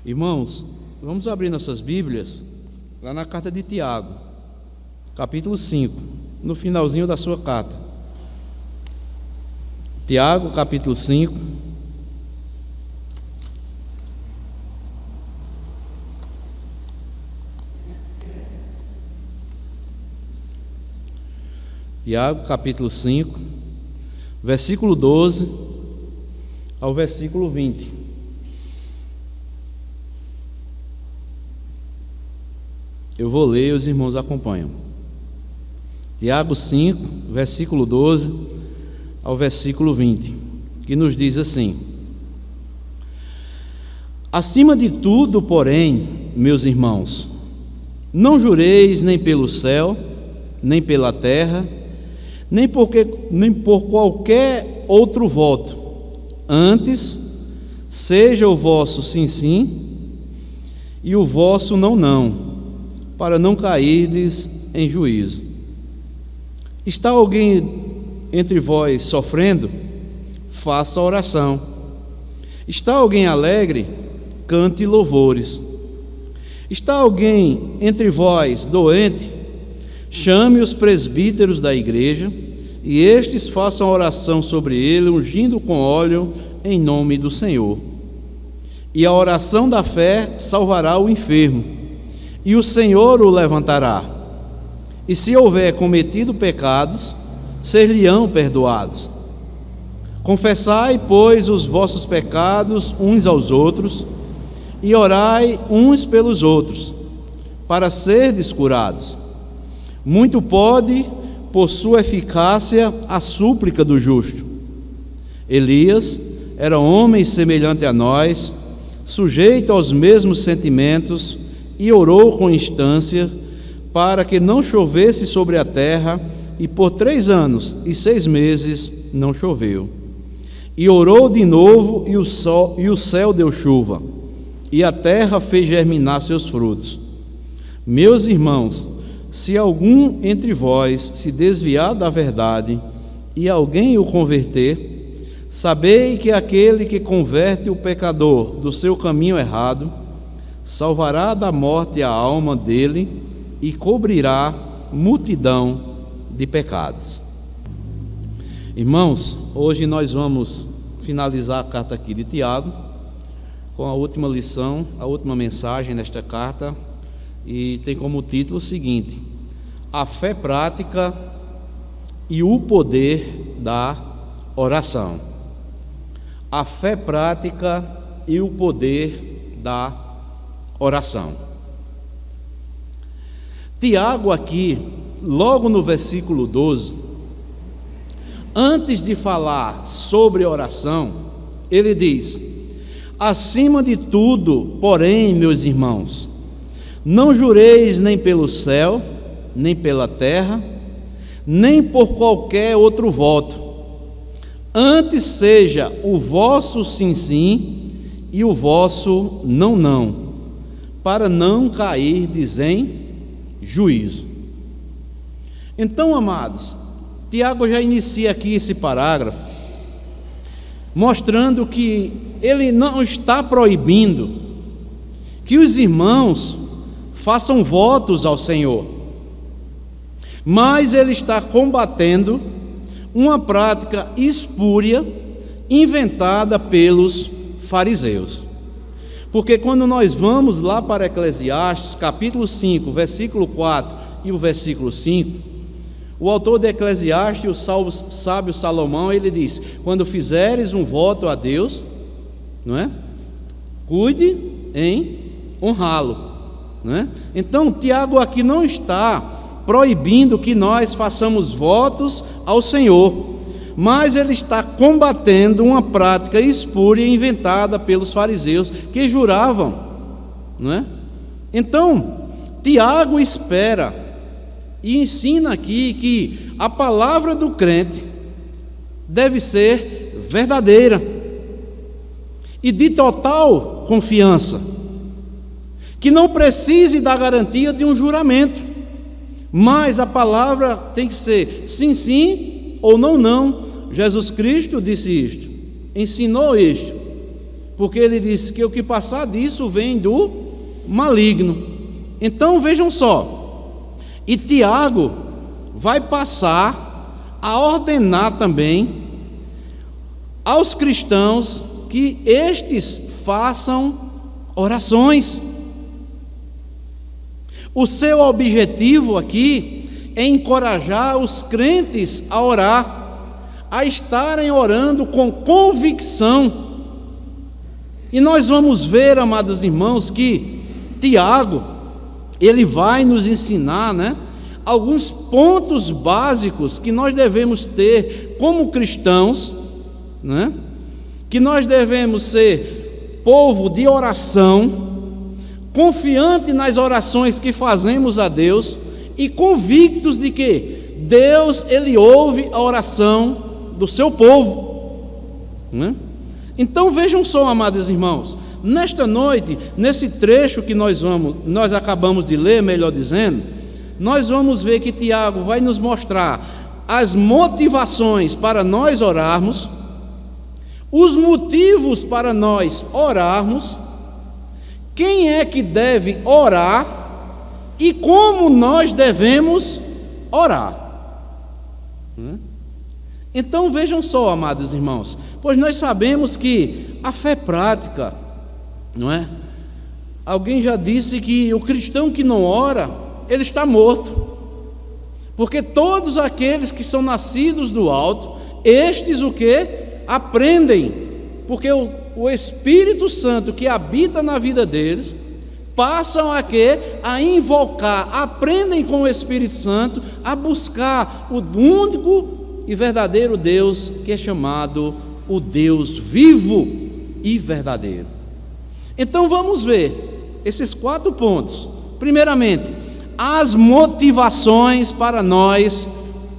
Irmãos, vamos abrir nossas Bíblias lá na carta de Tiago, capítulo 5, no finalzinho da sua carta. Tiago, capítulo 5. Tiago, capítulo 5, versículo 12 ao versículo 20. Eu vou ler e os irmãos acompanham. Tiago 5, versículo 12 ao versículo 20, que nos diz assim: Acima de tudo, porém, meus irmãos, não jureis nem pelo céu, nem pela terra, nem por qualquer outro voto. Antes, seja o vosso sim, sim, e o vosso não, não, para não cairdes em juízo. Está alguém entre vós sofrendo? Faça oração. Está alguém alegre? Cante louvores. Está alguém entre vós doente? Chame os presbíteros da igreja, e estes façam oração sobre ele, ungindo com óleo em nome do Senhor. E a oração da fé salvará o enfermo, e o Senhor o levantará. E se houver cometido pecados, ser-lhe-ão perdoados. Confessai, pois, os vossos pecados uns aos outros, e orai uns pelos outros, para serdes curados. Muito pode, por sua eficácia, a súplica do justo. Elias era homem semelhante a nós, sujeito aos mesmos sentimentos, e orou com instância para que não chovesse sobre a terra, e por 3 anos e 6 meses não choveu. E orou de novo, e o céu deu chuva, e a terra fez germinar seus frutos. Meus irmãos, se algum entre vós se desviar da verdade, e alguém o converter, sabei que aquele que converte o pecador do seu caminho errado, salvará da morte a alma dele e cobrirá multidão de pecados. Irmãos, hoje nós vamos finalizar a carta aqui de Tiago com a última lição, a última mensagem desta carta, e tem como título o seguinte: a fé prática e o poder da oração. A fé prática e o poder da oração. Tiago aqui, logo no versículo 12, antes de falar sobre oração, ele diz: acima de tudo, porém, meus irmãos, não jureis nem pelo céu, nem pela terra, nem por qualquer outro voto. Antes seja o vosso sim, sim, e o vosso não, não, para não cairdes em juízo. Então, amados, Tiago já inicia aqui esse parágrafo, mostrando que ele não está proibindo que os irmãos façam votos ao Senhor, mas ele está combatendo uma prática espúria inventada pelos fariseus. Porque quando nós vamos lá para Eclesiastes, capítulo 5, versículo 4 e o versículo 5, o autor de Eclesiastes, o sábio Salomão, ele diz: quando fizeres um voto a Deus, não é? Cuide em honrá-lo, não é? Então, Tiago aqui não está proibindo que nós façamos votos ao Senhor, mas ele está combatendo uma prática espúria inventada pelos fariseus, que juravam, não é? Então, Tiago espera e ensina aqui que a palavra do crente deve ser verdadeira e de total confiança, que não precise da garantia de um juramento, mas a palavra tem que ser sim, sim ou não, não. Jesus Cristo disse isto, ensinou isto, porque ele disse que o que passar disso vem do maligno. Então vejam só, e Tiago vai passar a ordenar também aos cristãos que estes façam orações. O seu objetivo aqui é encorajar os crentes a orar, a estarem orando com convicção. E nós vamos ver, amados irmãos, que Tiago, ele vai nos ensinar, alguns pontos básicos que nós devemos ter como cristãos, que nós devemos ser povo de oração, confiante nas orações que fazemos a Deus e convictos de que Deus, ele ouve a oração do seu povo, Então vejam só, amados irmãos, nesta noite, nesse trecho que nós acabamos de ler, melhor dizendo, nós vamos ver que Tiago vai nos mostrar as motivações para nós orarmos, os motivos para nós orarmos, quem é que deve orar e como nós devemos orar. Então vejam só, amados irmãos, pois nós sabemos que a fé prática, Alguém já disse que o cristão que não ora, ele está morto, porque todos aqueles que são nascidos do alto, estes o que? Aprendem, porque o Espírito Santo que habita na vida deles, passam a quê? A invocar, aprendem com o Espírito Santo a buscar o único e verdadeiro Deus, que é chamado o Deus vivo e verdadeiro. Então vamos ver esses 4 pontos. Primeiramente, as motivações para nós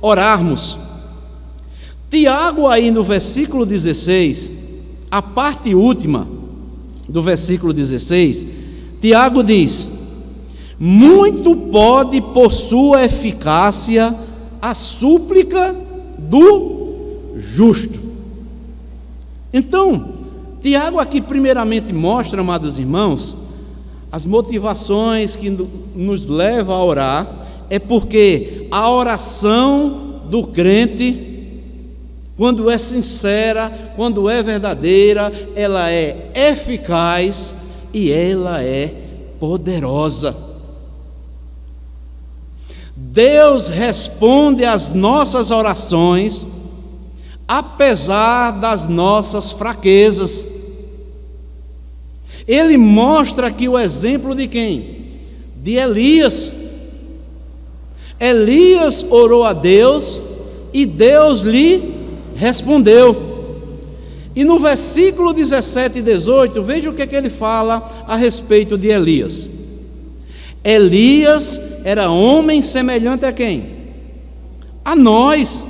orarmos. Tiago, aí no versículo 16, a parte última do versículo 16, Tiago diz: muito pode por sua eficácia a súplica do justo. Então, Tiago aqui primeiramente mostra, amados irmãos, as motivações que nos levam a orar, é porque a oração do crente, quando é sincera, quando é verdadeira, ela é eficaz e ela é poderosa. Deus responde às nossas orações, apesar das nossas fraquezas. Ele mostra aqui o exemplo de quem? De Elias. Elias orou a Deus e Deus lhe respondeu. E no versículo 17 e 18, veja o que ele fala a respeito de Elias. Elias era homem semelhante a quem? A nós,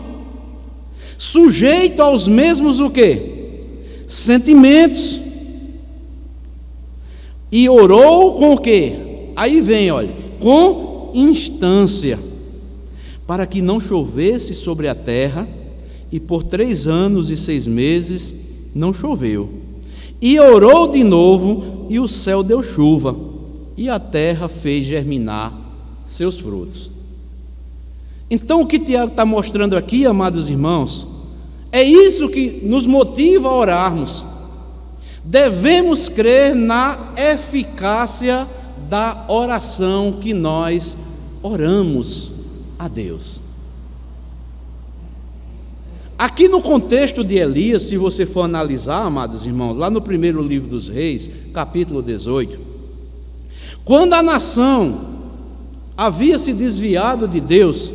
sujeito aos mesmos o quê? Sentimentos. E orou com o quê? Aí vem, olha, com instância, para que não chovesse sobre a terra, e por 3 anos e 6 meses não choveu. E orou de novo, e o céu deu chuva, e a terra fez germinar seus frutos. Então o que Tiago está mostrando aqui, amados irmãos, é isso que nos motiva a orarmos. Devemos crer na eficácia da oração que nós oramos a Deus. Aqui no contexto de Elias, se você for analisar, amados irmãos, lá no primeiro livro dos Reis, capítulo 18, quando a nação havia se desviado de Deus,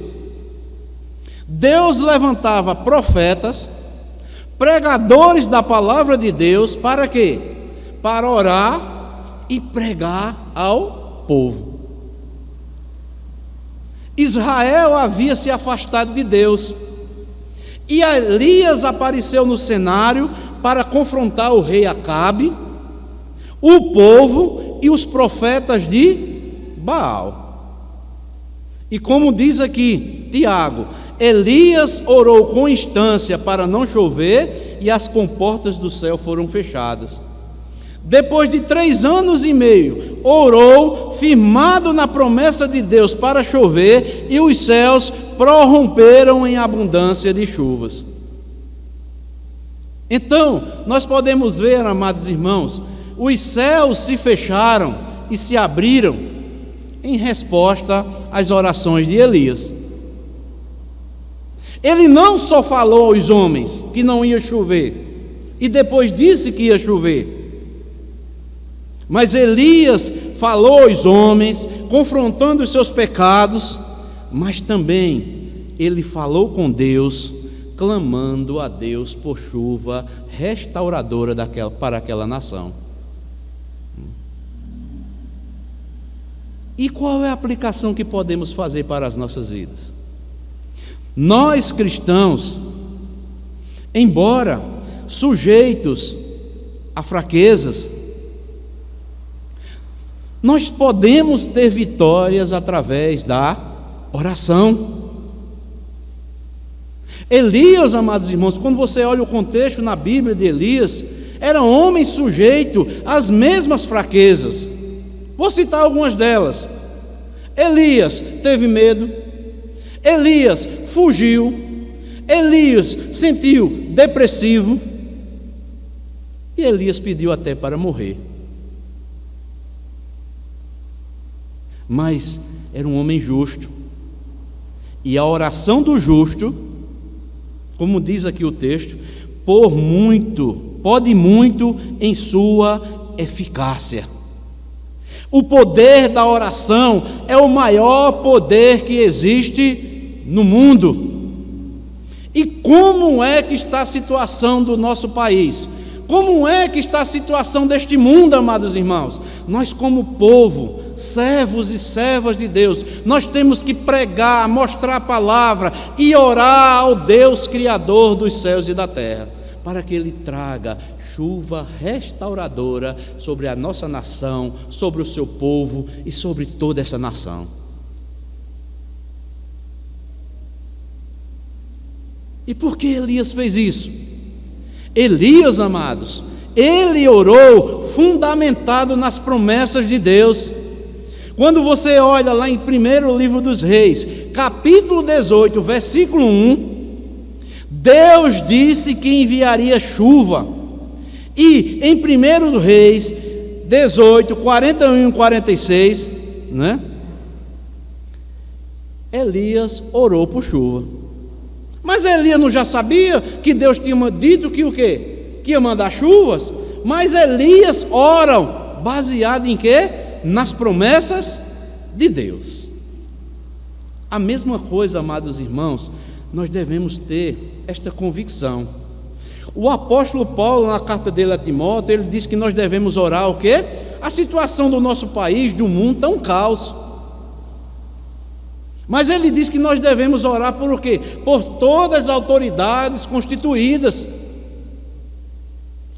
Deus levantava profetas, pregadores da palavra de Deus, para quê? Para orar e pregar ao povo. Israel havia se afastado de Deus, e Elias apareceu no cenário para confrontar o rei Acabe, o povo e os profetas de Baal. E como diz aqui Tiago, Elias orou com instância para não chover, e as comportas do céu foram fechadas. depois de 3 anos e meio, orou, firmado na promessa de Deus para chover, e os céus prorromperam em abundância de chuvas. Então, nós podemos ver, amados irmãos, os céus se fecharam e se abriram em resposta às orações de Elias. Ele não só falou aos homens que não ia chover, e depois disse que ia chover, mas Elias falou aos homens, confrontando os seus pecados, mas também ele falou com Deus, clamando a Deus por chuva restauradora para aquela nação. E qual é a aplicação que podemos fazer para as nossas vidas? Nós cristãos, embora sujeitos a fraquezas, nós podemos ter vitórias através da oração. Elias, amados irmãos, quando você olha o contexto na Bíblia de Elias, era um homem sujeito às mesmas fraquezas. Vou citar algumas delas. Elias teve medo, Elias fugiu, Elias sentiu depressivo, e Elias pediu até para morrer. Mas era um homem justo, e a oração do justo, como diz aqui o texto, pode muito em sua eficácia. O poder da oração é o maior poder que existe no mundo. E como é que está a situação do nosso país? Como é que está a situação deste mundo, amados irmãos? Nós, como povo, servos e servas de Deus, nós temos que pregar, mostrar a palavra e orar ao Deus Criador dos céus e da terra, para que Ele traga chuva restauradora sobre a nossa nação, sobre o seu povo e sobre toda essa nação. E por que Elias fez isso? Elias, amados, ele orou fundamentado nas promessas de Deus. Quando você olha lá em 1º livro dos Reis, capítulo 18, versículo 1, Deus disse que enviaria chuva. E em 1 Reis 18, 41 e 46, né? Elias orou por chuva. Mas Elias não já sabia que Deus tinha dito que o quê? Que ia mandar chuvas? Mas Elias ora baseado em quê? Nas promessas de Deus. A mesma coisa, amados irmãos, nós devemos ter esta convicção. O apóstolo Paulo, na carta dele a Timóteo, ele diz que nós devemos orar o quê? A situação do nosso país, do mundo, está um caos. Mas ele diz que nós devemos orar por o quê? Por todas as autoridades constituídas.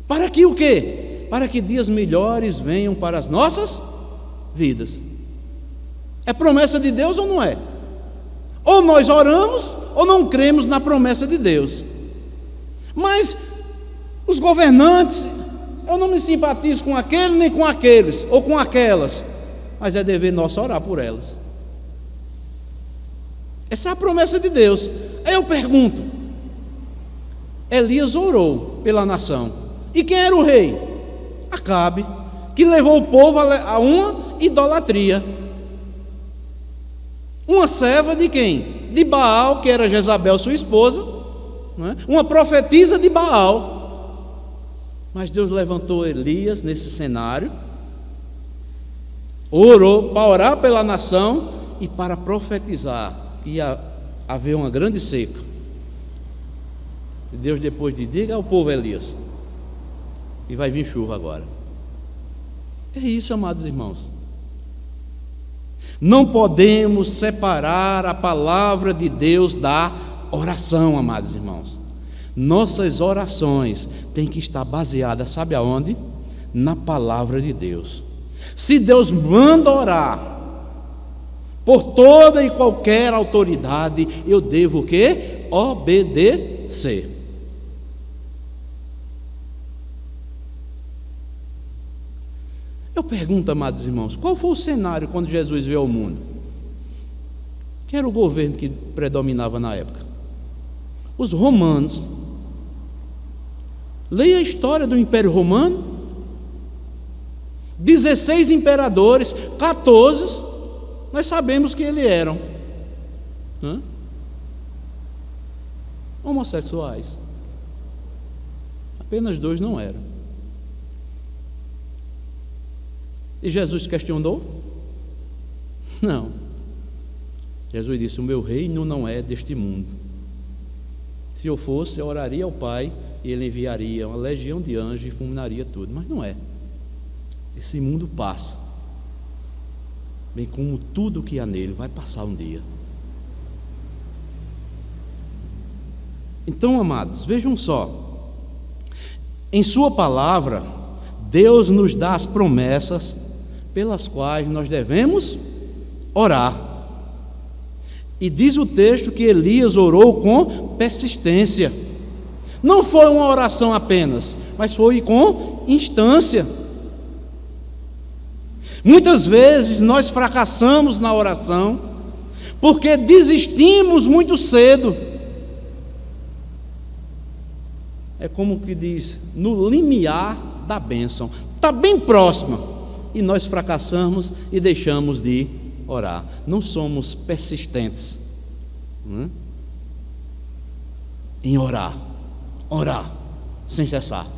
Para que o quê? Para que dias melhores venham para as nossas vidas. É promessa de Deus ou não é? Ou nós oramos ou não cremos na promessa de Deus. Mas os governantes, eu não me simpatizo com aquele nem com aqueles ou com aquelas, mas é dever nosso orar por elas. Essa é a promessa de Deus. Aí eu pergunto, Elias orou pela nação, e quem era o rei? Acabe, que levou o povo a uma idolatria. Uma serva de quem? De Baal, que era Jezabel, sua esposa, né? Uma profetisa de Baal. Mas Deus levantou Elias nesse cenário, orou para orar pela nação e para profetizar. Ia haver uma grande seca. E Deus depois diga ao povo Elias, e vai vir chuva agora. É isso, amados irmãos. Não podemos separar a palavra de Deus da oração, amados irmãos. Nossas orações têm que estar baseadas, sabe aonde? Na palavra de Deus. Se Deus manda orar por toda e qualquer autoridade, eu devo o quê? Obedecer. Eu pergunto, amados irmãos, qual foi o cenário quando Jesus veio ao mundo? Quem era o governo que predominava na época? Os romanos. Leia a história do Império Romano. 16 imperadores, 14, nós sabemos que eles eram homossexuais. Apenas 2 não eram. E Jesus questionou? Não. Jesus disse: o meu reino não é deste mundo. Se eu fosse, eu oraria ao Pai e Ele enviaria uma legião de anjos e fulminaria tudo. Mas não é. Esse mundo passa, bem como tudo que há nele vai passar um dia. Então, amados, vejam só, em sua palavra, Deus nos dá as promessas pelas quais nós devemos orar. E diz o texto que Elias orou com persistência. Não foi uma oração apenas, mas foi com instância. Muitas vezes nós fracassamos na oração porque desistimos muito cedo. É como que diz, no limiar da bênção, está bem próxima, e nós fracassamos e deixamos de orar. Não somos persistentes em orar sem cessar.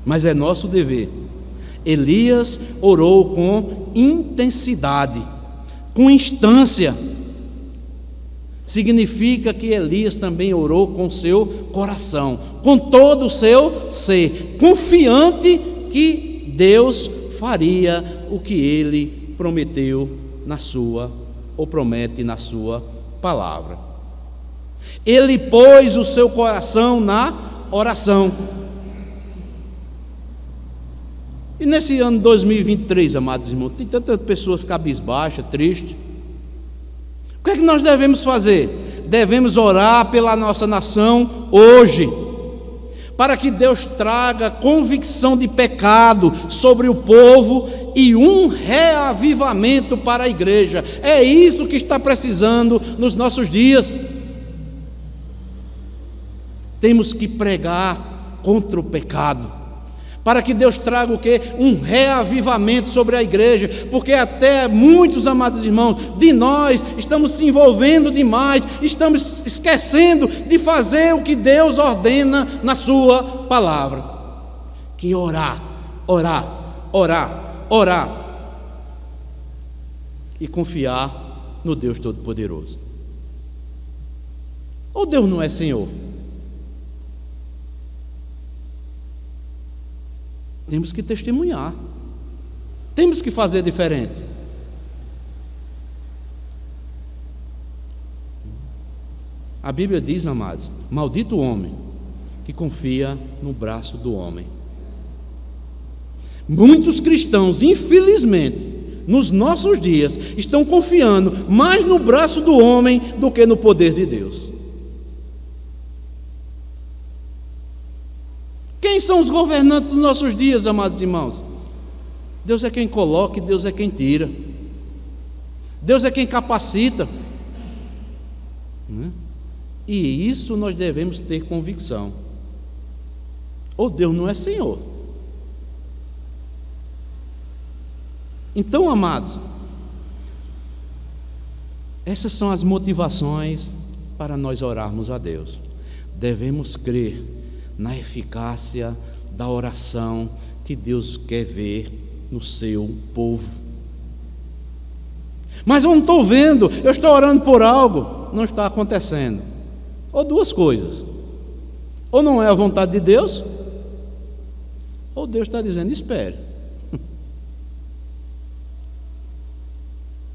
Mas é nosso dever. Elias orou com intensidade, com instância. Significa que Elias também orou com seu coração, com todo o seu ser, confiante que Deus faria o que ele prometeu na sua, ou promete na sua palavra. Ele pôs o seu coração na oração. E nesse ano 2023, amados irmãos, tem tantas pessoas cabisbaixas, tristes. O que é que nós devemos fazer? Devemos orar pela nossa nação hoje, para que Deus traga convicção de pecado sobre o povo e um reavivamento para a igreja. É isso que está precisando nos nossos dias. Temos que pregar contra o pecado, para que Deus traga o quê? Um reavivamento sobre a igreja, porque até muitos, amados irmãos, de nós estamos se envolvendo demais, estamos esquecendo de fazer o que Deus ordena na sua palavra, que orar e confiar no Deus Todo-Poderoso. Ou Deus não é Senhor? Temos que testemunhar, temos que fazer diferente. A Bíblia diz, amados, maldito o homem que confia no braço do homem. Muitos cristãos, infelizmente, nos nossos dias, estão confiando mais no braço do homem do que no poder de Deus. Quem são os governantes dos nossos dias, amados irmãos? Deus é quem coloca e Deus é quem tira. Deus é quem capacita. E isso nós devemos ter convicção. Ou Deus não é Senhor. Então, amados, essas são as motivações para nós orarmos a Deus. Devemos crer na eficácia da oração que Deus quer ver no seu povo. Mas eu não estou vendo, eu estou orando por algo, não está acontecendo. Ou duas coisas: ou não é a vontade de Deus, ou Deus está dizendo, espere.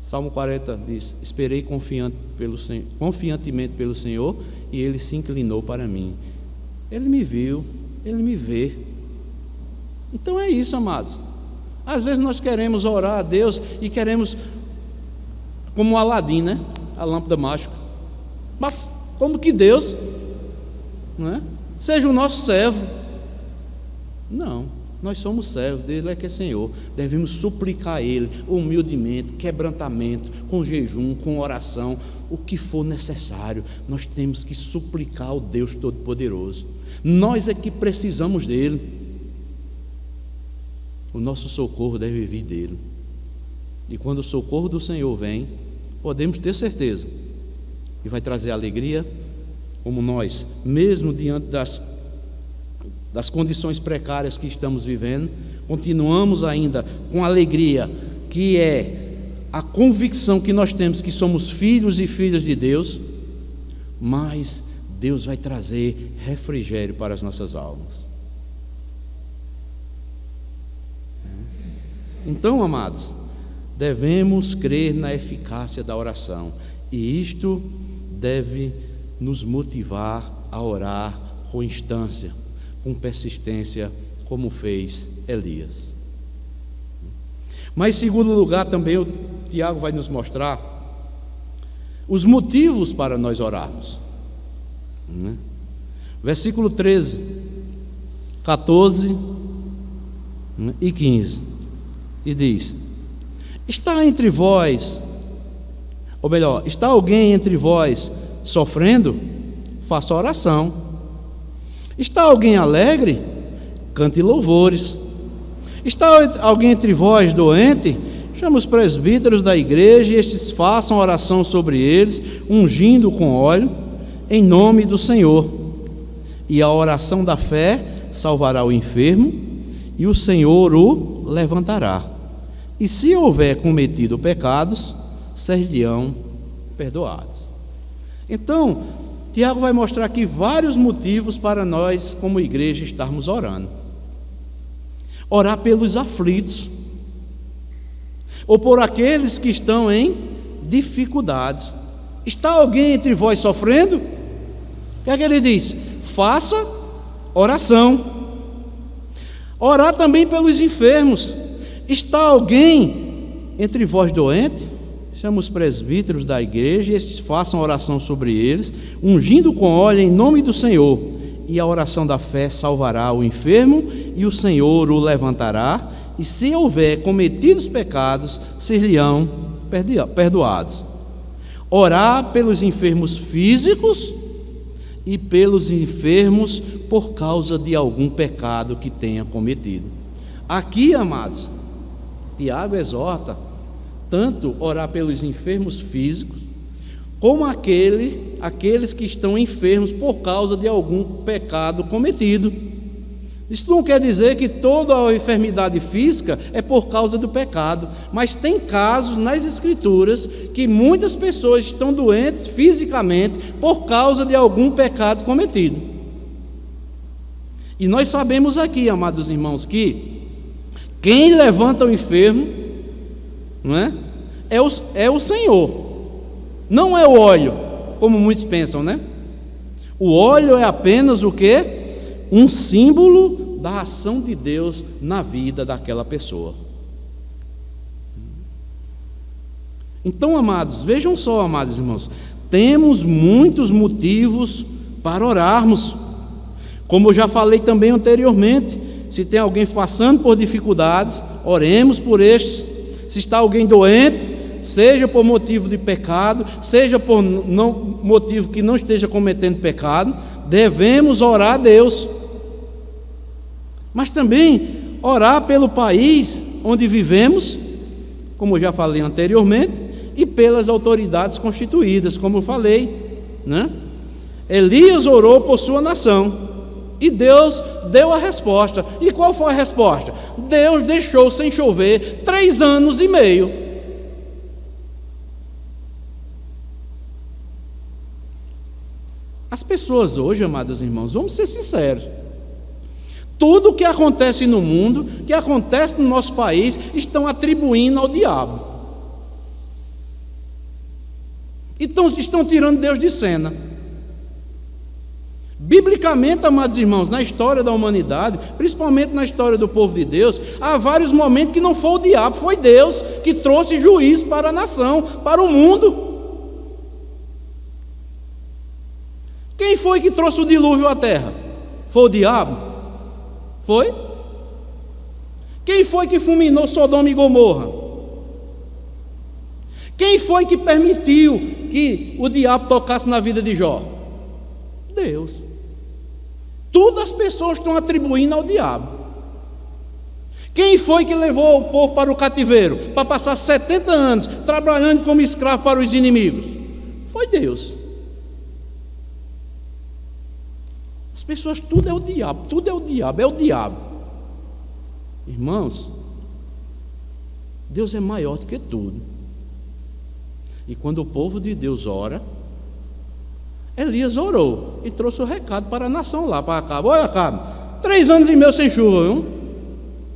Salmo 40 diz: esperei confiantemente pelo Senhor, e Ele se inclinou para mim. Ele me viu, Ele me vê. Então é isso, amados. Às vezes nós queremos orar a Deus e queremos, como o Aladim, né? A lâmpada mágica. Mas como que Deus, né, seja o nosso servo? Não. Nós somos servos dele, é que é Senhor. Devemos suplicar a Ele humildemente, quebrantamento, com jejum, com oração, o que for necessário. Nós temos que suplicar ao Deus Todo-Poderoso. Nós é que precisamos dele. O nosso socorro deve vir dele. E quando o socorro do Senhor vem, podemos ter certeza que vai trazer alegria, como nós, mesmo diante das condições precárias que estamos vivendo, continuamos ainda com alegria, que é a convicção que nós temos que somos filhos e filhas de Deus, mas Deus vai trazer refrigério para as nossas almas. Então, amados, devemos crer na eficácia da oração, e isto deve nos motivar a orar com instância, com persistência, como fez Elias. Mas, em segundo lugar, também o Tiago vai nos mostrar os motivos para nós orarmos. Versículo 13, 14 e 15, e diz: está entre vós, ou melhor, está alguém entre vós sofrendo? Faça oração. Está alguém alegre? Cante louvores. Está alguém entre vós doente? Chama os presbíteros da igreja, e estes façam oração sobre eles, ungindo com óleo, em nome do Senhor. E a oração da fé salvará o enfermo, e o Senhor o levantará. E se houver cometido pecados, ser-lhe-ão perdoados. Então, Tiago vai mostrar aqui vários motivos para nós, como igreja, estarmos orando. Orar pelos aflitos, ou por aqueles que estão em dificuldades. Está alguém entre vós sofrendo? O que é que ele diz? Faça oração. Orar também pelos enfermos. Está alguém entre vós doente? Chama os presbíteros da igreja, e estes façam oração sobre eles, ungindo com óleo em nome do Senhor. E a oração da fé salvará o enfermo, e o Senhor o levantará. E se houver cometidos pecados, ser-lhe-ão perdoados. Orar pelos enfermos físicos e pelos enfermos por causa de algum pecado que tenha cometido. Aqui, amados, Tiago exorta tanto orar pelos enfermos físicos, como aqueles que estão enfermos por causa de algum pecado cometido. Isso não quer dizer que toda a enfermidade física é por causa do pecado, mas tem casos nas Escrituras que muitas pessoas estão doentes fisicamente por causa de algum pecado cometido. E nós sabemos aqui, amados irmãos, que quem levanta o enfermo, não é? É o Senhor, não é o óleo, como muitos pensam, né? O óleo é apenas o quê? Um símbolo da ação de Deus na vida daquela pessoa. Então, amados, vejam só, amados irmãos, temos muitos motivos para orarmos. Como eu já falei também anteriormente, se tem alguém passando por dificuldades, oremos por estes. Se está alguém doente, seja por motivo de pecado, seja por motivo que não esteja cometendo pecado, devemos orar a Deus. Mas também orar pelo país onde vivemos, como eu já falei anteriormente, e pelas autoridades constituídas, como eu falei, né? Elias orou por sua nação, e Deus deu a resposta. E qual foi a resposta? Deus deixou sem chover 3 anos e meio. As pessoas hoje, amados irmãos, vamos ser sinceros, tudo o que acontece no mundo, que acontece no nosso país, estão atribuindo ao diabo. Então estão tirando Deus de cena. Biblicamente, amados irmãos, na história da humanidade, principalmente na história do povo de Deus, há vários momentos que não foi o diabo, foi Deus que trouxe juízo para a nação, para o mundo. Quem foi que trouxe o dilúvio à terra? Foi o diabo? Foi? Quem foi que fulminou Sodoma e Gomorra? Quem foi que permitiu que o diabo tocasse na vida de Jó? Deus. Tudo as pessoas estão atribuindo ao diabo. Quem foi que levou o povo para o cativeiro? Para passar 70 anos trabalhando como escravo para os inimigos? Foi Deus. As pessoas, tudo é o diabo, tudo é o diabo, é o diabo. Irmãos, Deus é maior do que tudo. E quando o povo de Deus ora, Elias orou e trouxe o recado para a nação lá, para Acabe. Olha, Acabe, 3 anos e meio sem chuva, viu?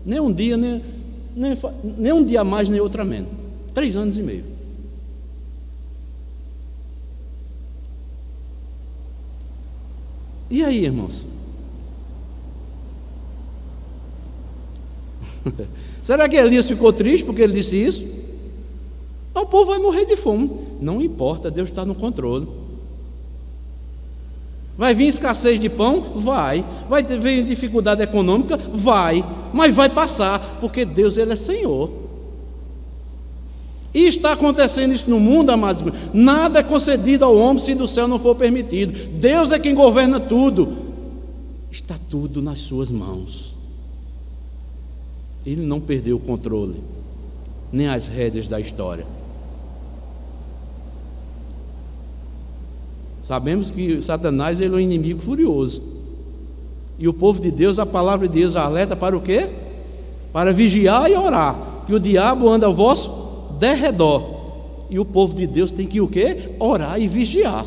Nem um dia, nem um dia mais, nem outro a menos. 3 anos e meio. E aí, irmãos? Será que Elias ficou triste porque ele disse isso? O povo vai morrer de fome. Não importa, Deus está no controle. Vai vir escassez de pão? Vai. Vai vir dificuldade econômica? Vai. Mas vai passar, porque Deus, Ele é Senhor. E está acontecendo isso no mundo, amados. Nada é concedido ao homem se do céu não for permitido. Deus é quem governa tudo. Está tudo nas suas mãos. Ele não perdeu o controle, nem as rédeas da história. Sabemos que Satanás, ele é um inimigo furioso. E o povo de Deus, a palavra de Deus alerta para o quê? Para vigiar e orar, que o diabo anda ao vosso derredor. E o povo de Deus tem que o quê? Orar e vigiar.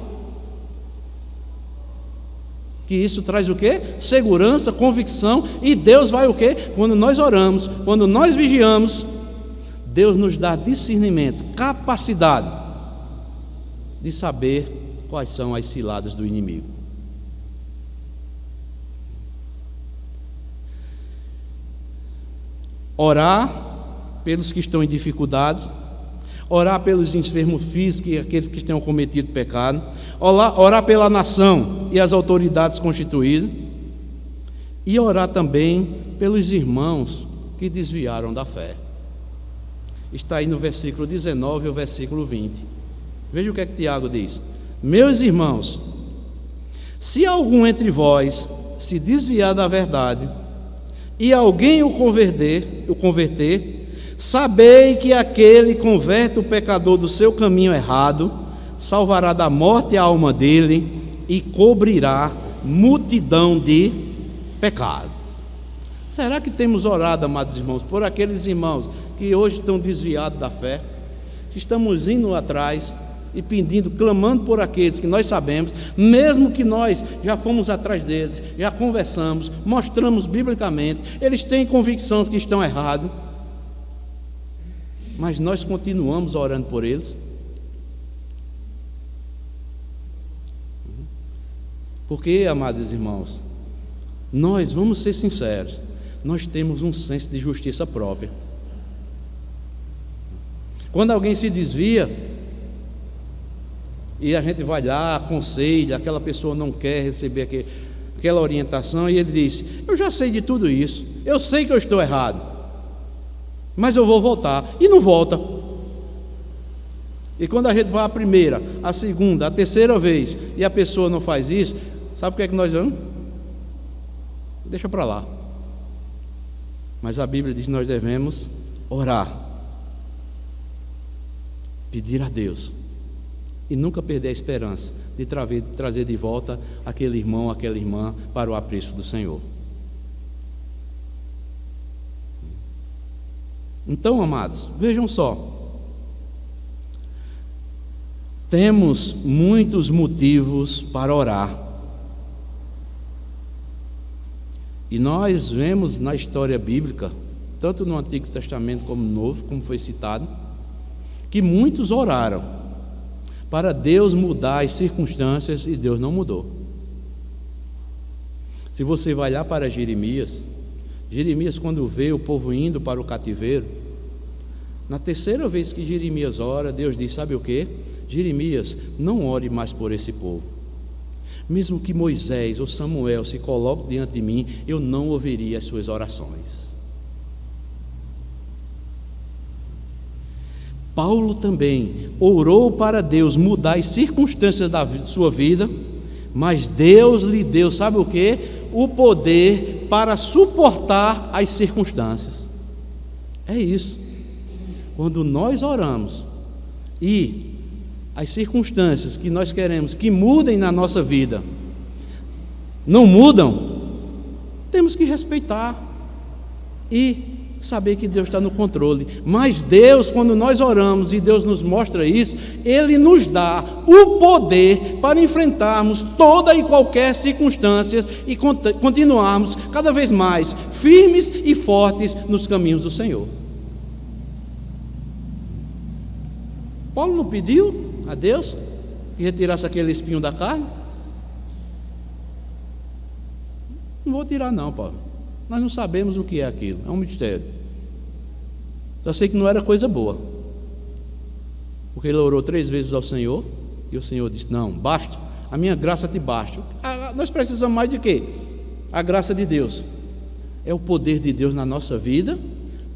Que isso traz o quê? Segurança, convicção. E Deus vai o quê? Quando nós oramos, quando nós vigiamos, Deus nos dá discernimento, capacidade de saber quais são as ciladas do inimigo. Orar pelos que estão em dificuldades, orar pelos enfermos físicos e aqueles que tenham cometido pecado, orar pela nação e as autoridades constituídas, e orar também pelos irmãos que desviaram da fé. Está aí no versículo 19 e o versículo 20. Veja o que é que Tiago diz: meus irmãos, se algum entre vós se desviar da verdade e alguém o converter, sabei que aquele converte o pecador do seu caminho errado, salvará da morte a alma dele e cobrirá multidão de pecados. Será que temos orado, amados irmãos, por aqueles irmãos que hoje estão desviados da fé? Que estamos indo atrás e pedindo, clamando por aqueles que nós sabemos, mesmo que nós já fomos atrás deles, já conversamos, mostramos biblicamente, eles têm convicção de que estão errados, mas nós continuamos orando por eles. Porque, amados irmãos, nós, vamos ser sinceros, nós temos um senso de justiça própria. Quando alguém se desvia e a gente vai lá, aconselha, aquela pessoa não quer receber aquela orientação, e ele diz: eu já sei de tudo isso, eu sei que eu estou errado, mas eu vou voltar. E não volta. E quando a gente vai a primeira, a segunda, a terceira vez e a pessoa não faz isso, sabe o que é que nós vamos? Deixa para lá. Mas a Bíblia diz que nós devemos orar, pedir a Deus e nunca perder a esperança de trazer de volta aquele irmão, aquela irmã para o apreço do Senhor. Então, amados, vejam só, temos muitos motivos para orar. E nós vemos na história bíblica, tanto no Antigo Testamento como no Novo, como foi citado, que muitos oraram para Deus mudar as circunstâncias e Deus não mudou. Se você vai lá para Jeremias, quando vê o povo indo para o cativeiro, na terceira vez que Jeremias ora, Deus diz: sabe o que? Jeremias, não ore mais por esse povo. Mesmo que Moisés ou Samuel se coloquem diante de mim, eu não ouviria as suas orações. Paulo também orou para Deus mudar as circunstâncias da sua vida, mas Deus lhe deu, sabe o que? O poder para suportar as circunstâncias. É isso. Quando nós oramos e as circunstâncias que nós queremos que mudem na nossa vida não mudam, temos que respeitar e saber que Deus está no controle. Mas Deus, quando nós oramos e Deus nos mostra isso, Ele nos dá o poder para enfrentarmos toda e qualquer circunstância e continuarmos cada vez mais firmes e fortes nos caminhos do Senhor. Paulo não pediu a Deus que retirasse aquele espinho da carne? Não vou tirar não, Paulo. Nós não sabemos o que é aquilo, é um mistério. Só sei que não era coisa boa, porque ele orou 3 vezes ao Senhor, e o Senhor disse: não, basta, a minha graça te basta. Nós precisamos mais de quê? A graça de Deus. É o poder de Deus na nossa vida,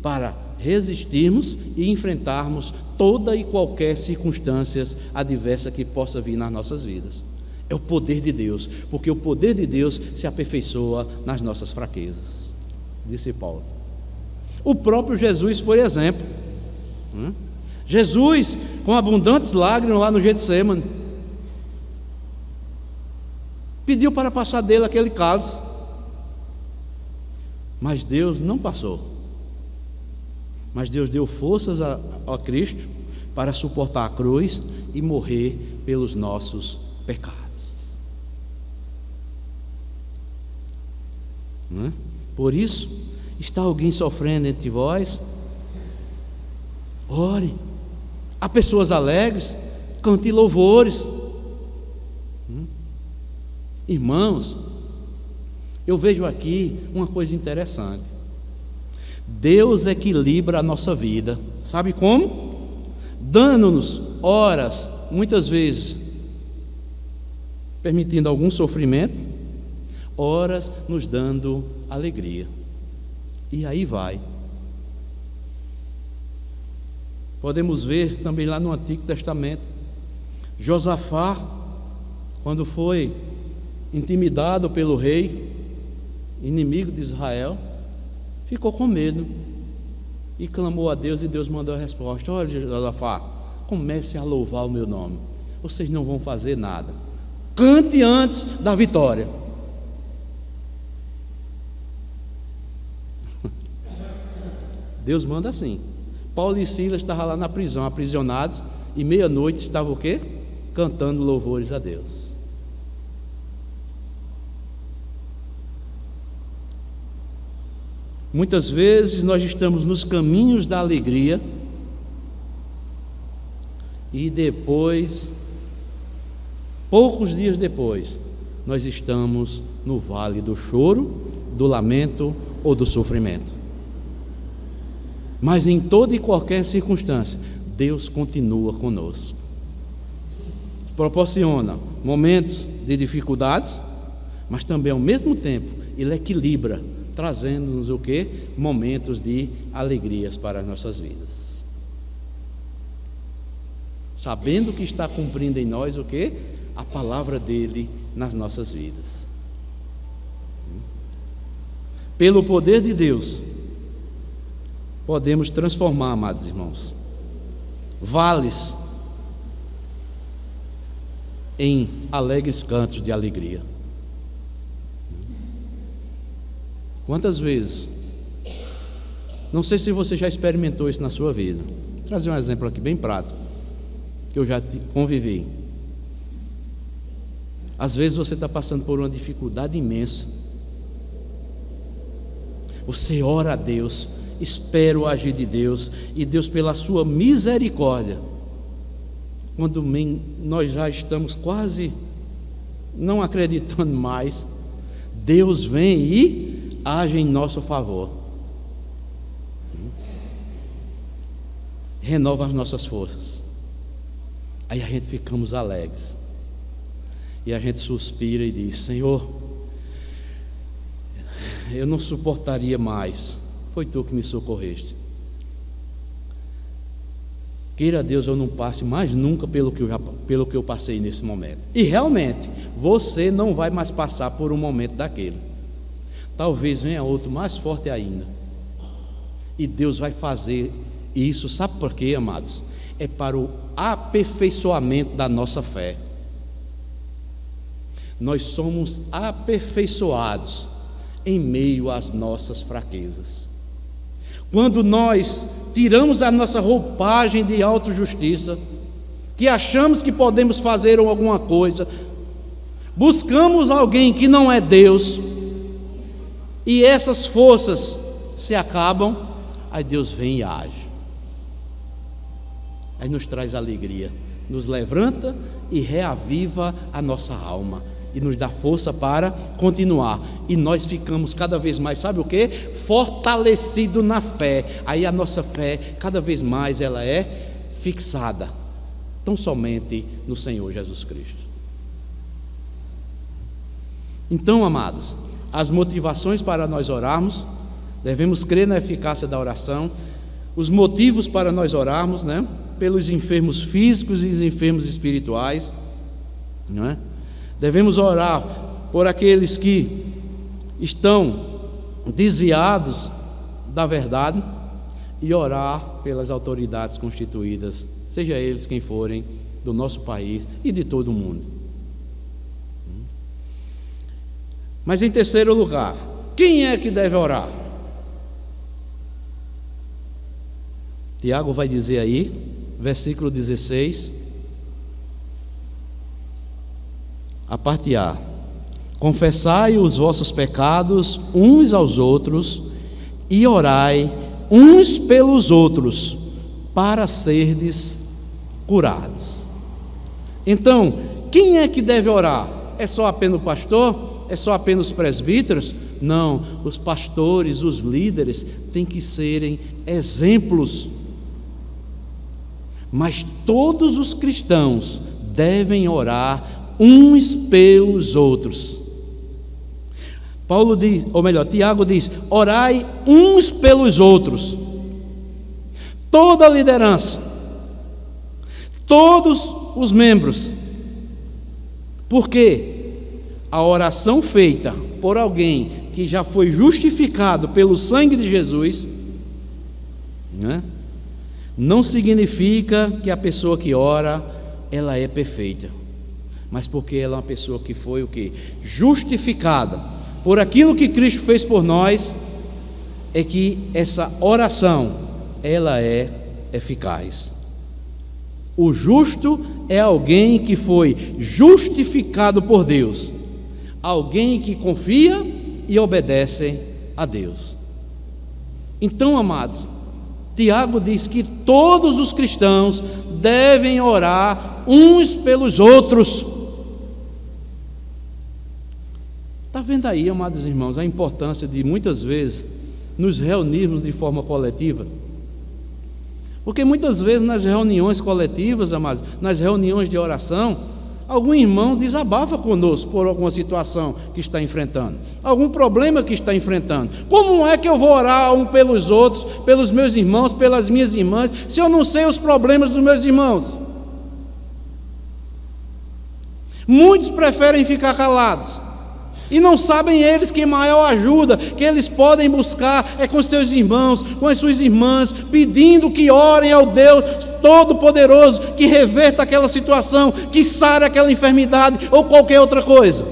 para resistirmos e enfrentarmos toda e qualquer circunstância adversa que possa vir nas nossas vidas. É o poder de Deus, porque o poder de Deus se aperfeiçoa nas nossas fraquezas, disse Paulo. O próprio Jesus foi exemplo. Jesus, com abundantes lágrimas lá no Getsemane, pediu para passar dele aquele cálice, mas Deus não passou. Mas Deus deu forças a Cristo para suportar a cruz e morrer pelos nossos pecados. Por isso, está alguém sofrendo entre vós? Ore. Há pessoas alegres, cante louvores. Irmãos, eu vejo aqui uma coisa interessante. Deus equilibra a nossa vida. Sabe como? Dando-nos horas, muitas vezes permitindo algum sofrimento, horas nos dando alegria. E aí vai. Podemos ver também lá no Antigo Testamento, Josafá, quando foi intimidado pelo rei, inimigo de Israel, ficou com medo e clamou a Deus, e Deus mandou a resposta: olha, Josafá, comece a louvar o meu nome, vocês não vão fazer nada, cante antes da vitória. Deus manda assim. Paulo e Silas estavam lá na prisão, aprisionados, e meia-noite estavam o quê? Cantando louvores a Deus. Muitas vezes nós estamos nos caminhos da alegria e depois, poucos dias depois, nós estamos no vale do choro, do lamento ou do sofrimento. Mas em toda e qualquer circunstância, Deus continua conosco. Proporciona momentos de dificuldades, mas também ao mesmo tempo Ele equilibra, trazendo-nos o quê? Momentos de alegrias para as nossas vidas. Sabendo que está cumprindo em nós o quê? A palavra dele nas nossas vidas. Pelo poder de Deus, podemos transformar, amados irmãos, vales em alegres cantos de alegria. Quantas vezes, não sei se você já experimentou isso na sua vida. Vou trazer um exemplo aqui bem prático, que eu já convivi. Às vezes você está passando por uma dificuldade imensa, você ora a Deus, espera o agir de Deus, e Deus, pela sua misericórdia, quando nós já estamos quase não acreditando mais, Deus vem e age em nosso favor, renova as nossas forças. Aí a gente ficamos alegres, e a gente suspira e diz: Senhor, eu não suportaria mais, foi Tu que me socorreste. queira Deus eu não passe mais nunca pelo que eu passei nesse momento. E realmente, você não vai mais passar por um momento daquele. Talvez venha outro mais forte ainda. E Deus vai fazer isso, sabe por quê, amados? É para o aperfeiçoamento da nossa fé. Nós somos aperfeiçoados em meio às nossas fraquezas. Quando nós tiramos a nossa roupagem de autojustiça, que achamos que podemos fazer alguma coisa, buscamos alguém que não é Deus, e essas forças se acabam, aí Deus vem e age. Aí nos traz alegria, nos levanta e reaviva a nossa alma, e nos dá força para continuar, e nós ficamos cada vez mais, sabe o que? Fortalecido na fé. Aí a nossa fé, cada vez mais, ela é fixada, tão somente no Senhor Jesus Cristo. Então, amados, as motivações para nós orarmos, devemos crer na eficácia da oração. Os motivos para nós orarmos, né? Pelos enfermos físicos e os enfermos espirituais, não é? Devemos orar por aqueles que estão desviados da verdade e orar pelas autoridades constituídas, seja eles quem forem, do nosso país e de todo o mundo. Mas em terceiro lugar, quem é que deve orar? Tiago vai dizer aí, versículo 16, a parte A: confessai os vossos pecados uns aos outros e orai uns pelos outros para serdes curados. Então, quem é que deve orar? É só apenas o pastor? É só apenas os presbíteros? Não, os pastores, os líderes têm que serem exemplos. Mas todos os cristãos devem orar uns pelos outros. Paulo diz, ou melhor, Tiago diz: orai uns pelos outros. Toda a liderança, todos os membros. Por quê? A oração feita por alguém que já foi justificado pelo sangue de Jesus, né, não significa que a pessoa que ora, ela é perfeita, mas porque ela é uma pessoa que foi o quê? Justificada por aquilo que Cristo fez por nós, é que essa oração, ela é eficaz. O justo é alguém que foi justificado por Deus, alguém que confia e obedece a Deus. Então, amados, Tiago diz que todos os cristãos devem orar uns pelos outros. Está vendo aí, amados irmãos, a importância de muitas vezes nos reunirmos de forma coletiva? Porque muitas vezes nas reuniões coletivas, amados, nas reuniões de oração, algum irmão desabafa conosco por alguma situação que está enfrentando, algum problema que está enfrentando. Como é que eu vou orar um pelos outros, pelos meus irmãos, pelas minhas irmãs, se eu não sei os problemas dos meus irmãos? Muitos preferem ficar calados e não sabem eles que maior ajuda que eles podem buscar é com os seus irmãos, com as suas irmãs, pedindo que orem ao Deus Todo-Poderoso, que reverta aquela situação, que sare aquela enfermidade ou qualquer outra coisa.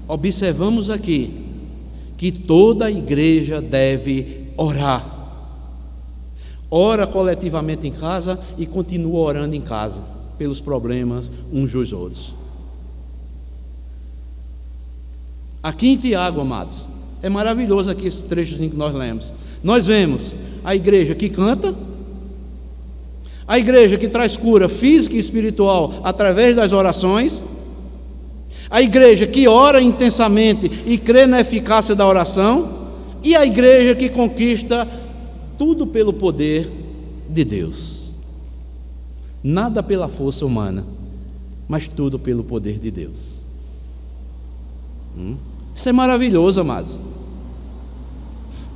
Observamos aqui que toda a igreja deve orar. Ora coletivamente em casa e continua orando em casa pelos problemas uns dos outros. Aqui em Tiago, amados, é maravilhoso aqui esse trecho que nós lemos. Nós vemos a igreja que canta, a igreja que traz cura física e espiritual através das orações, a igreja que ora intensamente e crê na eficácia da oração, e a igreja que conquista tudo pelo poder de Deus. Nada pela força humana, mas tudo pelo poder de Deus. Isso é maravilhoso, amados.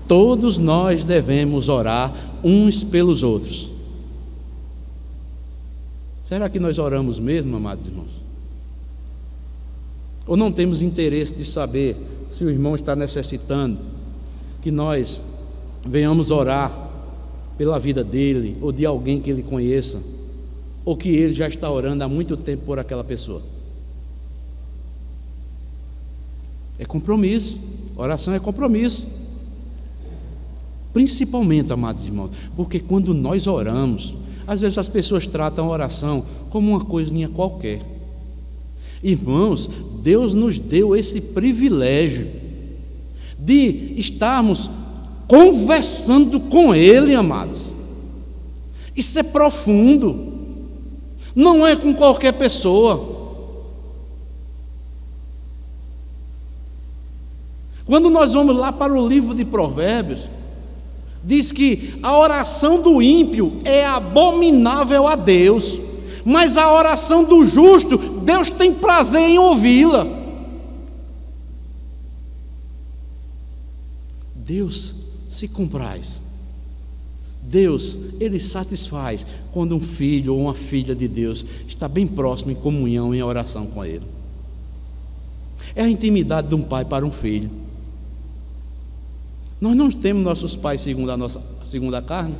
Todos nós devemos orar uns pelos outros. Será que nós oramos mesmo, amados irmãos? Ou não temos interesse de saber se o irmão está necessitando que nós venhamos orar pela vida dele, ou de alguém que ele conheça, ou que ele já está orando há muito tempo por aquela pessoa? É compromisso. Oração é compromisso. Principalmente, amados irmãos, porque quando nós oramos, às vezes as pessoas tratam a oração como uma coisinha qualquer. Irmãos, Deus nos deu esse privilégio de estarmos conversando com Ele, amados. Isso é profundo. Não é com qualquer pessoa. Quando nós vamos lá para o livro de Provérbios, diz que a oração do ímpio é abominável a Deus, mas a oração do justo, Deus tem prazer em ouvi-la. Deus se compraz. Deus, Ele satisfaz quando um filho ou uma filha de Deus está bem próximo em comunhão, em oração com Ele. É a intimidade de um pai para um filho. Nós não temos nossos pais segundo a carne.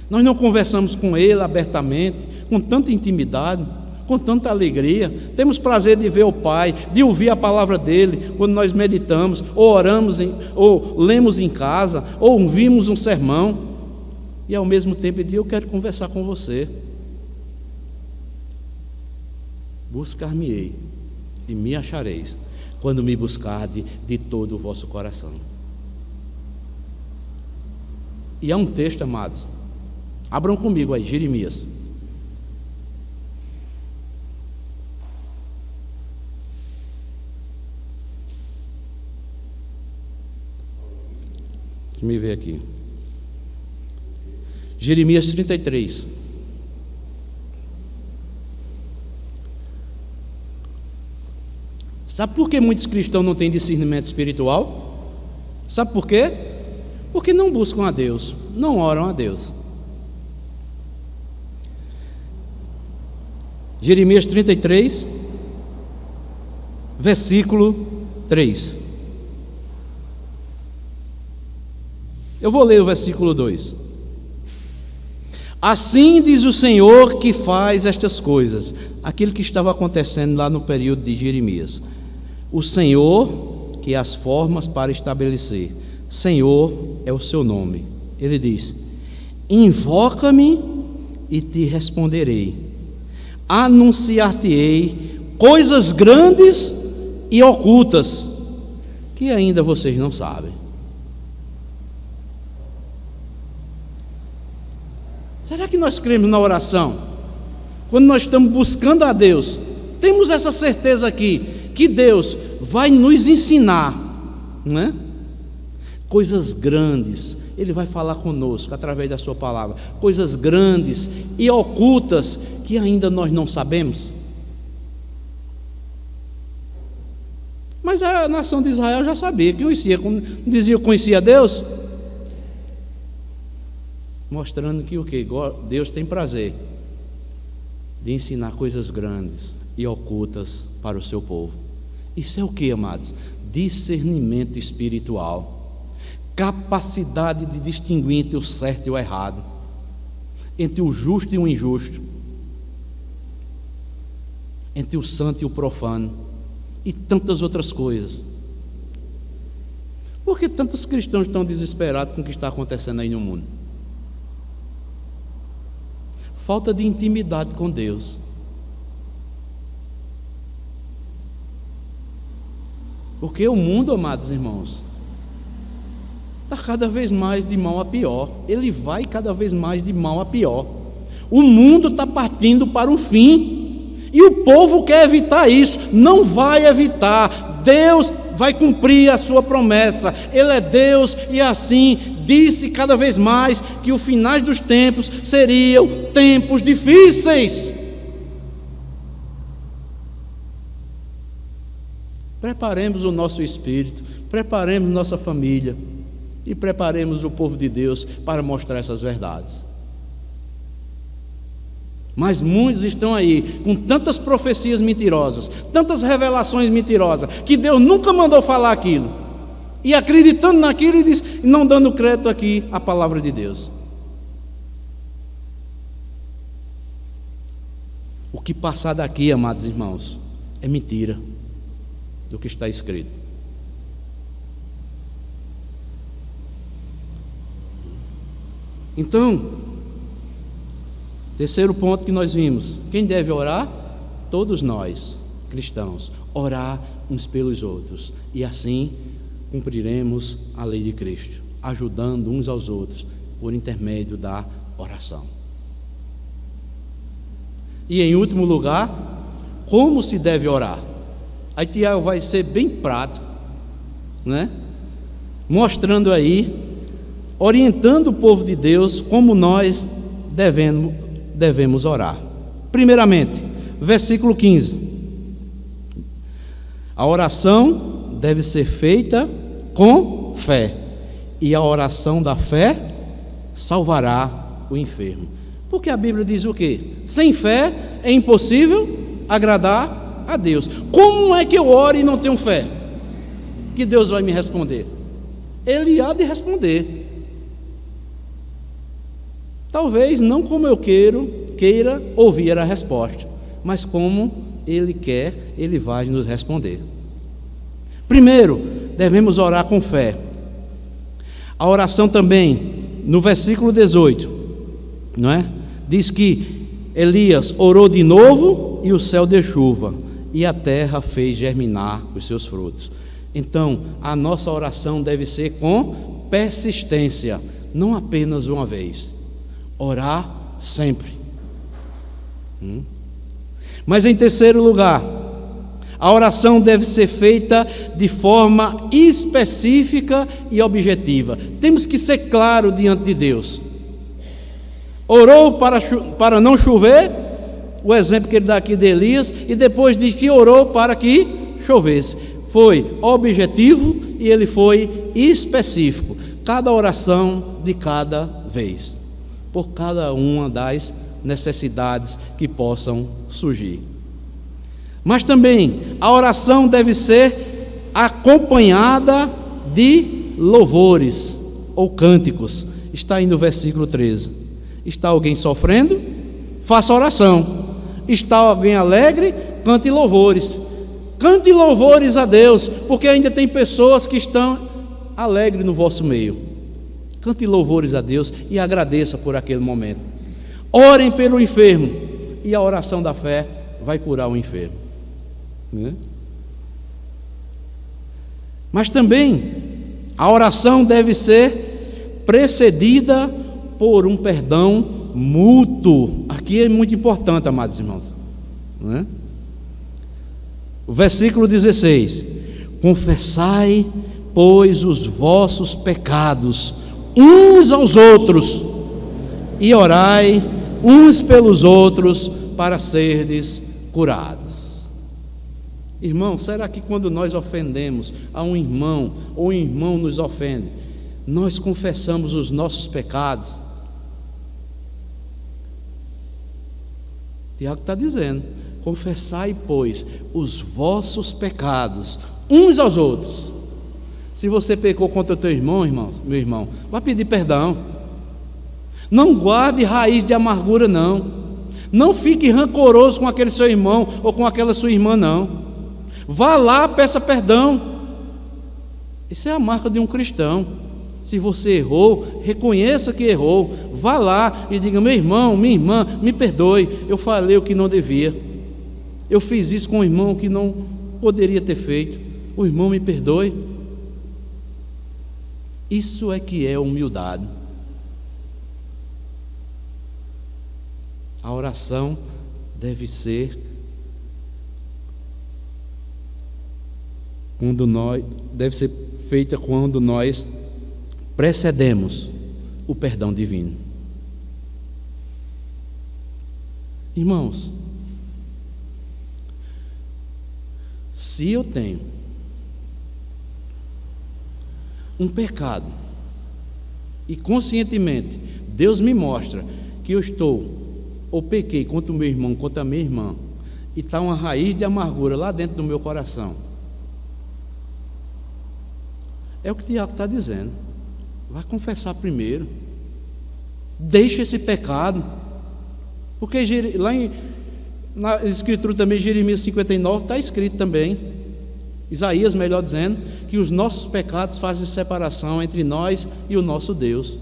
Nós não conversamos com Ele abertamente, com tanta intimidade, com tanta alegria. Temos prazer de ver o Pai, de ouvir a palavra dEle quando nós meditamos, ou oramos, ou lemos em casa, ou ouvimos um sermão. E ao mesmo tempo eu quero conversar com você. Buscar-me-ei e me achareis, quando me buscardes de todo o vosso coração. E há um texto, amados, abram comigo aí, Jeremias. Deixa eu ver aqui. Jeremias 33. Sabe por que muitos cristãos não têm discernimento espiritual? Sabe por quê? Porque não buscam a Deus, não oram a Deus. Jeremias 33, versículo 3. Eu vou ler o versículo 2. Assim diz o Senhor que faz estas coisas. Aquilo que estava acontecendo lá no período de Jeremias. O Senhor que as formas para estabelecer. Senhor é o seu nome. Ele diz: invoca-me e te responderei. Anunciar-te-ei coisas grandes e ocultas que ainda vocês não sabem. Será que nós cremos na oração? Quando nós estamos buscando a Deus, temos essa certeza aqui, que Deus vai nos ensinar, não é? Coisas grandes, Ele vai falar conosco através da sua palavra, coisas grandes e ocultas que ainda nós não sabemos. Mas a nação de Israel já sabia, dizia que conhecia Deus, mostrando que o que? Deus tem prazer de ensinar coisas grandes e ocultas para o seu povo. Isso é o que, amados? Discernimento espiritual, capacidade de distinguir entre o certo e o errado, entre o justo e o injusto, entre o santo e o profano, e tantas outras coisas. Por que tantos cristãos estão desesperados com o que está acontecendo aí no mundo? Falta de intimidade com Deus. Porque o mundo, amados irmãos, está cada vez mais de mal a pior. Ele vai cada vez mais de mal a pior. O mundo está partindo para o fim, e o povo quer evitar isso. Não vai evitar. Deus vai cumprir a sua promessa. Ele é Deus, e assim disse cada vez mais que os finais dos tempos seriam tempos difíceis. Preparemos o nosso espírito, preparemos nossa família e preparemos o povo de Deus para mostrar essas verdades. Mas muitos estão aí com tantas profecias mentirosas, tantas revelações mentirosas, que Deus nunca mandou falar aquilo, e acreditando naquilo e não dando crédito aqui à palavra de Deus. O que passar daqui, amados irmãos, é mentira do que está escrito. Então, terceiro ponto que nós vimos: quem deve orar? Todos nós, cristãos, orar uns pelos outros, e assim cumpriremos a lei de Cristo, ajudando uns aos outros por intermédio da oração. E em último lugar, como se deve orar? Aí Tiago vai ser bem prático, né? Mostrando aí, orientando o povo de Deus como nós devemos orar. Primeiramente, versículo 15: a oração deve ser feita com fé, e a oração da fé salvará o enfermo. Porque a Bíblia diz o quê? Sem fé é impossível agradar a Deus. Como é que eu oro e não tenho fé que Deus vai me responder? Ele há de responder, talvez não como eu queira ouvir a resposta, mas como Ele quer, Ele vai nos responder. Primeiro, devemos orar com fé. A oração também, no versículo 18, não é? Diz que Elias orou de novo e o céu deu chuva e a terra fez germinar os seus frutos. Então, a nossa oração deve ser com persistência, não apenas uma vez. Orar sempre. Mas em terceiro lugar, a oração deve ser feita de forma específica e objetiva. Temos que ser claro diante de Deus. Orou para não chover, o exemplo que ele dá aqui de Elias, e depois diz que orou para que chovesse. Foi objetivo e ele foi específico. Cada oração de cada vez, por cada uma das necessidades que possam surgir. Mas também a oração deve ser acompanhada de louvores ou cânticos. Está aí no versículo 13. Está alguém sofrendo? Faça oração. Está alguém alegre? Cante louvores. Cante louvores a Deus, porque ainda tem pessoas que estão alegres no vosso meio. Cante louvores a Deus e agradeça por aquele momento. Orem pelo enfermo, e a oração da fé vai curar o enfermo, né? Mas também a oração deve ser precedida por um perdão mútuo. Aqui é muito importante, amados irmãos, né? O versículo 16: confessai, pois, os vossos pecados uns aos outros, e orai uns pelos outros para serdes curados. Irmão, será que quando nós ofendemos a um irmão, ou um irmão nos ofende, nós confessamos os nossos pecados? Tiago está dizendo: confessai, pois, os vossos pecados uns aos outros. Se você pecou contra o teu irmão, meu irmão, vai pedir perdão. Não guarde raiz de amargura, não. Não fique rancoroso com aquele seu irmão ou com aquela sua irmã, não. Vá lá, peça perdão. Isso é a marca de um cristão. Se você errou, reconheça que errou. Vá lá e diga: meu irmão, minha irmã, me perdoe, eu falei o que não devia. Eu fiz isso com o irmão que não poderia ter feito. O irmão me perdoe. Isso é que é humildade. A oração deve ser feita quando nós precedemos o perdão divino. Irmãos, se eu tenho um pecado e conscientemente Deus me mostra que eu estou ou pequei contra o meu irmão, contra a minha irmã, e está uma raiz de amargura lá dentro do meu coração, é o que o Tiago está dizendo. Vai confessar primeiro, deixa esse pecado, porque lá na escritura também, Jeremias 59, está escrito também, Isaías, melhor dizendo, que os nossos pecados fazem separação entre nós e o nosso Deus.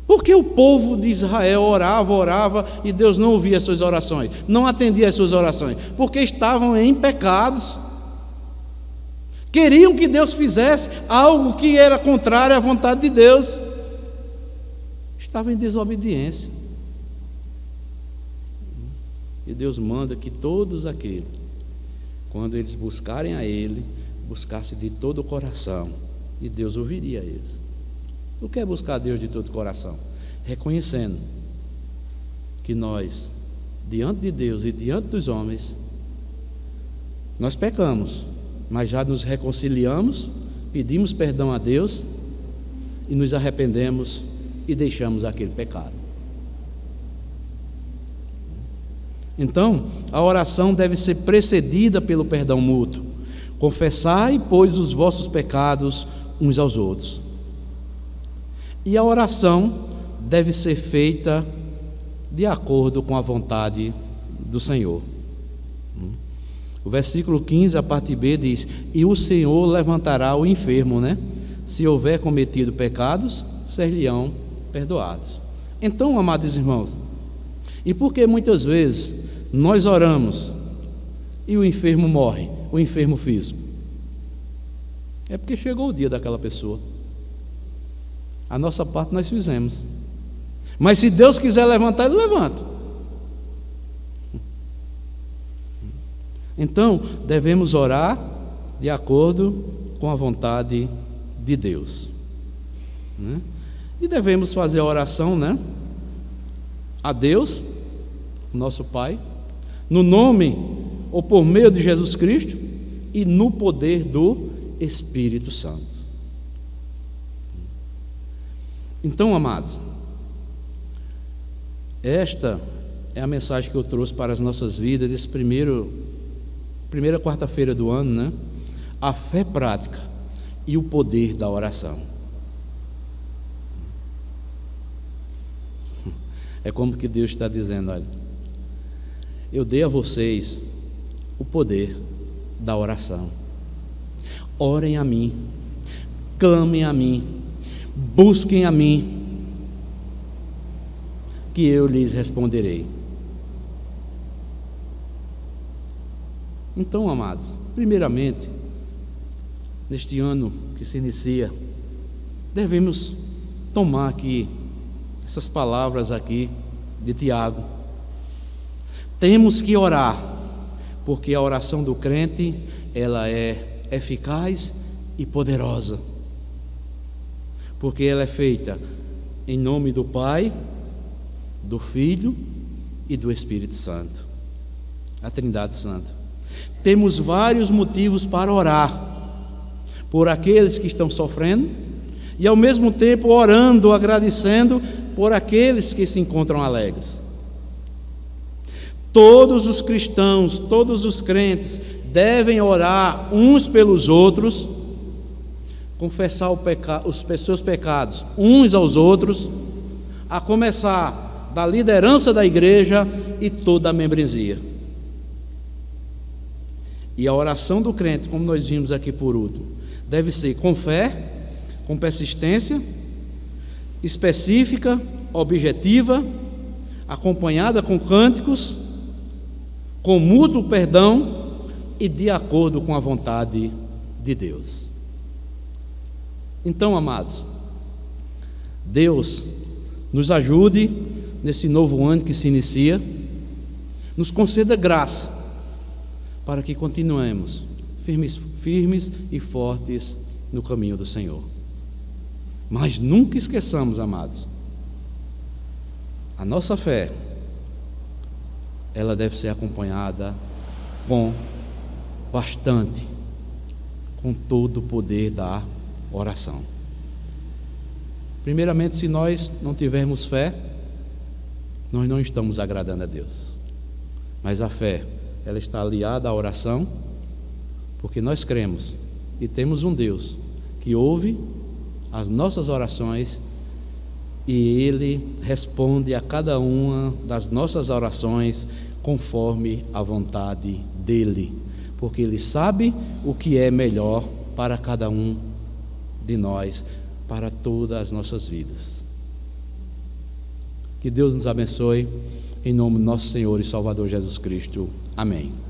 Porque o povo de Israel orava e Deus não ouvia as suas orações, não atendia as suas orações, porque estavam em pecados. Queriam que Deus fizesse algo que era contrário à vontade de Deus. Estavam em desobediência. E Deus manda que todos aqueles, quando eles buscarem a Ele, buscassem de todo o coração, e Deus ouviria eles. O que é buscar a Deus de todo o coração? Reconhecendo que nós, diante de Deus e diante dos homens, nós pecamos, mas já nos reconciliamos, pedimos perdão a Deus e nos arrependemos e deixamos aquele pecado. Então, a oração deve ser precedida pelo perdão mútuo. Confessai, pois, os vossos pecados uns aos outros. E a oração deve ser feita de acordo com a vontade do Senhor. O versículo 15, a parte B, diz: e o Senhor levantará o enfermo, se houver cometido pecados, ser-lhe-ão perdoados. Então, amados irmãos, e por que muitas vezes nós oramos e o enfermo morre, o enfermo físico? É porque chegou o dia daquela pessoa. A nossa parte nós fizemos, mas se Deus quiser levantar, Ele levanta. Então devemos orar de acordo com a vontade de Deus, e devemos fazer a oração, a Deus, nosso Pai, no nome ou por meio de Jesus Cristo e no poder do Espírito Santo. Então, amados, esta é a mensagem que eu trouxe para as nossas vidas desse primeira quarta-feira do ano, a fé prática e o poder da oração. É como que Deus está dizendo: olha, eu dei a vocês o poder da oração. Orem a mim, clamem a mim, busquem a mim, que eu lhes responderei. Então, amados, primeiramente, neste ano que se inicia, devemos tomar aqui essas palavras aqui de Tiago. Temos que orar, porque a oração do crente, ela é eficaz e poderosa, porque ela é feita em nome do Pai, do Filho e do Espírito Santo, a Trindade Santa. Temos vários motivos para orar por aqueles que estão sofrendo e ao mesmo tempo orando, agradecendo por aqueles que se encontram alegres. Todos os cristãos, todos os crentes devem orar uns pelos outros, confessar os seus pecados uns aos outros, a começar da liderança da igreja e toda a membresia. E a oração do crente, como nós vimos aqui por último, deve ser com fé, com persistência, específica, objetiva, acompanhada com cânticos, com mútuo perdão e de acordo com a vontade de Deus. Então, amados, Deus nos ajude nesse novo ano que se inicia, nos conceda graça para que continuemos firmes e fortes no caminho do Senhor. Mas nunca esqueçamos, amados, a nossa fé, ela deve ser acompanhada com bastante com todo o poder da oração. Primeiramente, se nós não tivermos fé, nós não estamos agradando a Deus. Mas a fé, ela está aliada à oração, porque nós cremos e temos um Deus que ouve as nossas orações e Ele responde a cada uma das nossas orações conforme a vontade dEle, porque Ele sabe o que é melhor para cada um de nós, para todas as nossas vidas. Que Deus nos abençoe, em nome do nosso Senhor e Salvador Jesus Cristo. Amém.